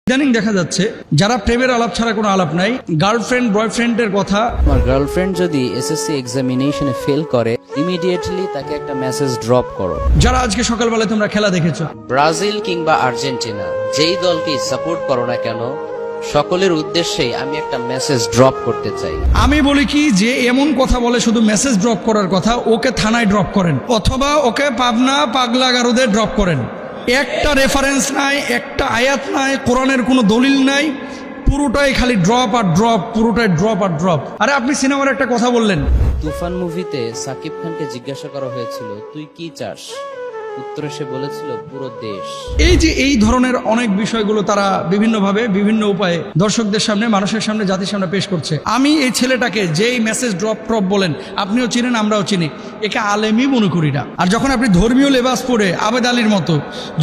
ইদানিং দেখা যাচ্ছে যারা প্রেমের আলাপ ছাড়া কোনো আলাপ নাই, গার্লফ্রেন্ড বয়ফ্রেন্ডের কথা। আমার গার্লফ্রেন্ড যদি এসএসসি এক্সামিনেশনে ফেল করে ইমিডিয়েটলি তাকে একটা মেসেজ ড্রপ করো। যারা আজকে সকালবেলায় তোমরা খেলা দেখেছো, ব্রাজিল কিংবা আর্জেন্টিনা যেই দলকেই সাপোর্ট করো না কেন, সকলের উদ্দেশ্যেই আমি একটা মেসেজ ড্রপ করতে চাই। আমি বলি কি যে এমন কথা বলে শুধু মেসেজ ড্রপ করার কথা, ওকে থানায় ড্রপ করেন অথবা ওকে পাবনা পাগলা গারদে ড্রপ করেন। একটা রেফারেন্স নাই, একটা আয়াত নাই, কোরআনের কোনো দলিল নাই, পুরোটাই খালি ড্রপ আর ড্রপ, পুরোটাই ড্রপ আর ড্রপ। আরে আপনি সিনেমার একটা কথা বললেন, তুফান মুভিতে সাকিব খানকে জিজ্ঞাসা করা হয়েছিল তুই কি চাস, উত্তরে সে বলেছিল পুরো দেশ। এই যে এই ধরনের অনেক বিষয়গুলো তারা বিভিন্নভাবে বিভিন্ন উপায়ে দর্শকদের সামনে, মানুষের সামনে, জাতির সামনে পেশ করছে। আমি এই ছেলেটাকে যেই মেসেজ ড্রপ বলেন, আপনিও চিনেন আমরাও চিনি, একে আলেমই মনে করি না। আর যখন আপনি ধর্মীয় লেবাস পরে আবেদ আলীর মতো,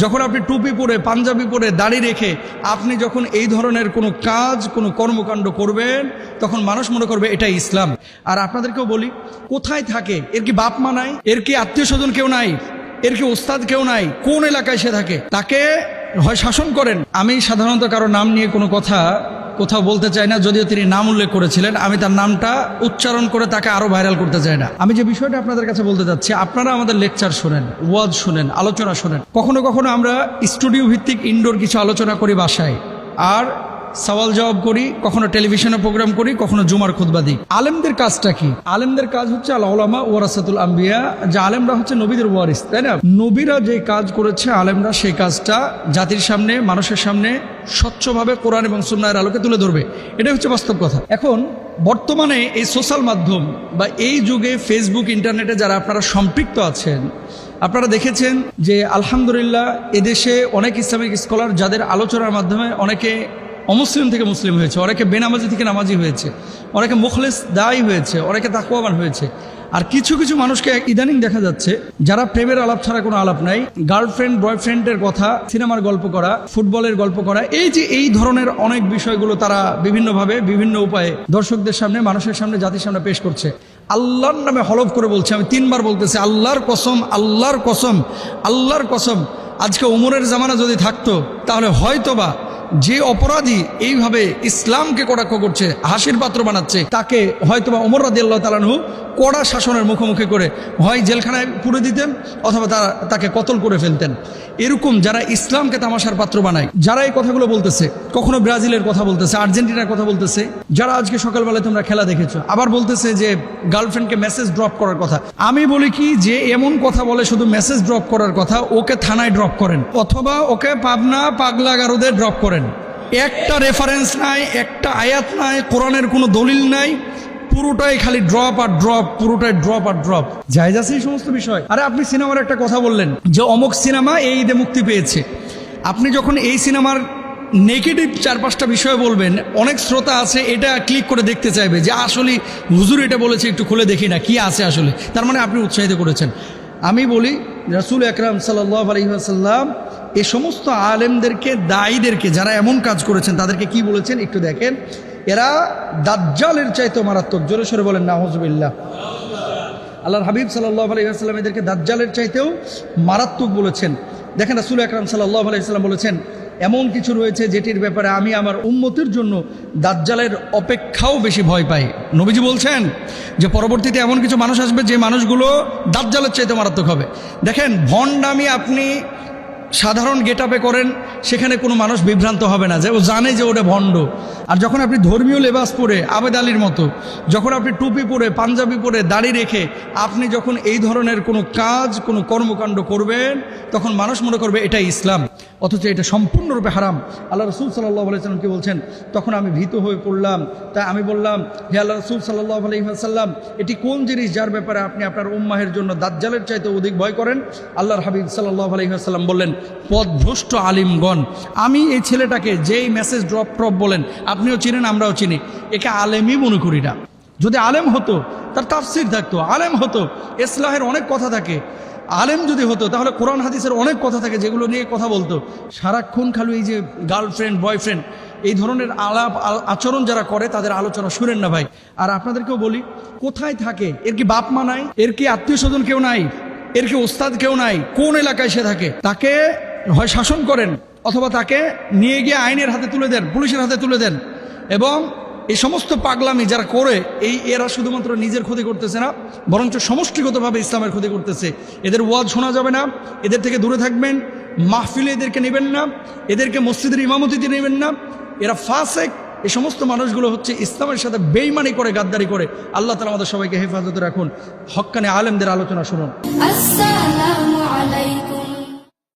যখন আপনি টুপি পরে পাঞ্জাবি পরে দাড়ি রেখে আপনি যখন এই ধরনের কোনো কাজ কোনো কর্মকাণ্ড করবেন, তখন মানুষ মনে করবে এটা ইসলাম। আর আপনাদেরকেও বলি, কোথায় থাকে এর কি বাপ মা নাই, এর কি আত্মীয় স্বজন কেউ নাই, এর কি ওস্তাদ কেউ নাই, কোন এলাকায় সে থাকে, তাকে হয় শাসন করেন। আমি সাধারণত কারো নাম নিয়ে কোনো কথা কোথাও বলতে চাই না, যদিও তিনি নাম উল্লেখ করেছিলেন, আমি তার নামটা উচ্চারণ করে তাকে আরো ভাইরাল করতে চাই না। আমি যে বিষয়টা আপনাদের কাছে বলতে চাচ্ছি, আপনারা আমাদের লেকচার শোনেন, ওয়াজ শোনেন, আলোচনা শোনেন, কখনো কখনো আমরা স্টুডিও ভিত্তিক ইনডোর কিছু আলোচনা করি বাসায়, আর সওয়াল জবাব করি, কখনো টেলিভিশনে প্রোগ্রাম করি, কখনো জুমার খুতবা দিই। আলেমদের কাজটা কি? আলেমদের কাজ হচ্ছে আল উলামা ওয়ারাসাতুল আম্বিয়া, যে আলেমরা হচ্ছে নবীদের ওয়ারিস, তাই না? নবীরা যে কাজ করেছে আলেমরা সেই কাজটা জাতির সামনে, মানুষের সামনে স্বচ্ছভাবে কোরআন এবং সুন্নাহর আলোকে তুলে ধরবে। এটাই হচ্ছে বাস্তব কথা। এখন বর্তমানে এই সোশ্যাল মাধ্যম বা এই যুগে ফেসবুক, ইন্টারনেটে যারা আপনারা সম্পৃক্ত আছেন, আপনারা দেখেছেন যে আলহামদুলিল্লাহ এদেশে অনেক ইসলামিক স্কলার যাদের আলোচনার মাধ্যমে অনেকে অমুসলিম থেকে মুসলিম হয়েছে, অনেকে বেনামাজি থেকে নামাজি হয়েছে, অনেকে মুখলেস দায়ী হয়েছে, অনেকে তাকওয়াবান হয়েছে। আর কিছু কিছু মানুষকে ইদানিং দেখা যাচ্ছে যারা প্রেমের আলাপ ছাড়া কোনো আলাপ নাই, গার্লফ্রেন্ড বয়ফ্রেন্ডের কথা, সিনেমার গল্প করা, ফুটবলের গল্প করা, এই যে এই ধরনের অনেক বিষয়গুলো তারা বিভিন্নভাবে বিভিন্ন উপায়ে দর্শকদের সামনে, মানুষের সামনে, জাতির সামনে পেশ করছে। আল্লাহর নামে হলফ করে বলছে, আমি 3 বার বলতেছি, আল্লাহর কসম, আল্লাহর কসম, আল্লাহর কসম, আজকে ওমরের জামানা যদি থাকতো তাহলে হয়তোবা যে অপরাধী এইভাবে ইসলামকে কটাক্ষ করছে, হাসির পাত্র বানাচ্ছে, তাকে হয়তোবা ওমর রাদিয়াল্লাহু তাআলা আনহু কড়া শাসনের মুখোমুখি করে হয় জেলখানায় পুরে দিতেন অথবা তাকে কতল করে ফেলতেন। এরকম যারা ইসলামকে তামাশার পাত্র বানায়, যারা এই কথাগুলো বলতেছে, কখনো ব্রাজিলের কথা বলতেছে, আর্জেন্টিনার কথা বলতেছে, যারা আজকে সকালবেলায় তোমরা খেলা দেখেছো, আবার বলতেছে যে গার্লফ্রেন্ডকে মেসেজ ড্রপ করার কথা। আমি বলি কি যে এমন কথা বলে শুধু মেসেজ ড্রপ করার কথা, ওকে থানায় ড্রপ করেন অথবা ওকে পাবনা পাগলা গারদে ড্রপ করেন। একটা রেফারেন্স নাই, একটা আয়াত নাই, কোরআনের কোনো দলিল নাই, পুরোটাই খালি ড্রপ আর ড্রপ, পুরোটাই ড্রপ আর ড্রপ। জায়েজ আছে এই সমস্ত বিষয়? আরে আপনি সিনেমার একটা কথা বললেন যে অমুক সিনেমা এই ঈদে মুক্তি পেয়েছে, আপনি যখন এই সিনেমার নেগেটিভ 4-5টা বিষয় বলবেন, অনেক শ্রোতা আছে এটা ক্লিক করে দেখতে চাইবে যে আসলে হুজুর এটা বলেছে, একটু খুলে দেখি না কি আছে আসলে, তার মানে আপনি উৎসাহিত করেছেন। আমি বলি রাসূল আকরাম সাল্লাল্লাহু আলাইহি ওয়াসাল্লাম এই সমস্ত আলেমদেরকে, দায়ীদেরকে, যারা এমন কাজ করেছেন তাদেরকে কি বলেছেন একটু দেখেন। এরা দাজ্জালের চাইতেও মারাত্মক। জোরে সরে বলেন নাউজুবিল্লাহ। আল্লাহর হাবিব সাল্লাল্লাহু আলাইহি ওয়াসাল্লাম এদেরকে দাজ্জালের চাইতেও মারাত্মক বলেছেন। দেখেন রাসূল আকরাম সাল্লাল্লাহু আলাইহি ওয়াসাল্লাম বলেছেন, এমন কিছু রয়েছে যেটির ব্যাপারে আমি আমার উম্মতের জন্য দাজ্জালের অপেক্ষাও বেশি ভয় পাই। নবীজি বলছেন যে পরবর্তীতে এমন কিছু মানুষ আসবে যে মানুষগুলো দাজ্জালের চাইতে মারাত্মক হবে। দেখেন, ভণ্ডামি আপনি সাধারণ গেটআপে করেন, সেখানে কোনো মানুষ বিভ্রান্ত হবে না, যে ও জানে যে ওটা ভণ্ড। আর যখন আপনি ধর্মীয় লেবাস পরে আবেদ আলীর মতো, যখন আপনি টুপি পরে পাঞ্জাবি পরে দাড়ি রেখে আপনি যখন এই ধরনের কোনো কাজ কোনো কর্মকাণ্ড করবেন, তখন মানুষ মনে করবে এটা ইসলাম, অথচ এটা সম্পূর্ণরূপে হারাম। আল্লাহ রাসূল সাল্লাল্লাহু আলাইহি ওয়াসাল্লাম কি বলছেন, তখন আমি ভীত হয়ে পড়লাম। তাই আমি বললাম, হে আল্লাহ রাসূল সাল্লাল্লাহু আলাইহি ওয়াসাল্লাম, এটি কোন জিনিস যার ব্যাপারে আপনি আপনার উম্মাহের জন্য দাজ্জালের চাইতে অধিক ভয় করেন? আল্লাহর হাবিব সাল্লাল্লাহু আলাইহি ওয়াসাল্লাম বললেন, পথভ্রষ্ট আলিমগণ। আমি এই ছেলেটাকে যেই মেসেজ ড্রপ বলেন, আপনিও চিনেন আমরাও চিনি, একে আলেমই মনে করি না। যদি আলেম হতো তার তাফসীর থাকতো, আলেম হতো ইসলাহের অনেক কথা থাকে, আলেম যদি হতো তাহলে কোরআন হাদিসের অনেক কথা থাকে যেগুলো নিয়ে কথা বলতো। সারাক্ষণ খালি এই যে গার্লফ্রেন্ড বয়ফ্রেন্ড এই ধরনের আলাপ আচরণ যারা করে তাদের আলোচনা শুনেন না ভাই। আর আপনাদেরকেও বলি, কোথায় থাকে এর কি বাপ মা নাই, এর কি আত্মীয় স্বজন কেউ নাই, এর কি ওস্তাদ কেউ নাই, কোন এলাকায় সে থাকে, তাকে হয় শাসন করেন অথবা তাকে নিয়ে গিয়ে আইনের হাতে তুলে দেন, পুলিশের হাতে তুলে দেন। এবং এই সমস্ত পাগলামি যারা করে এরা শুধুমাত্র নিজের ক্ষতি করতেছে না, বরঞ্চ সমষ্টিগতভাবে ইসলামের ক্ষতি করতেছে। এদের ওয়াজ শোনা যাবে না, এদের থেকে দূরে থাকবেন, মাহফিলে এদেরকে নেবেন না, এদেরকে মসজিদের ইমামতিতে নেবেন না। এরা ফাসেক। এই সমস্ত মানুষগুলো হচ্ছে ইসলামের সাথে বেইমানি করে, গাদ্দারি করে। আল্লাহ তাআলা আমাদের সবাইকে হেফাজতে রাখুন। হক্কানি আলেমদের আলোচনা শুনুন। আসসালামু আলাইকুম।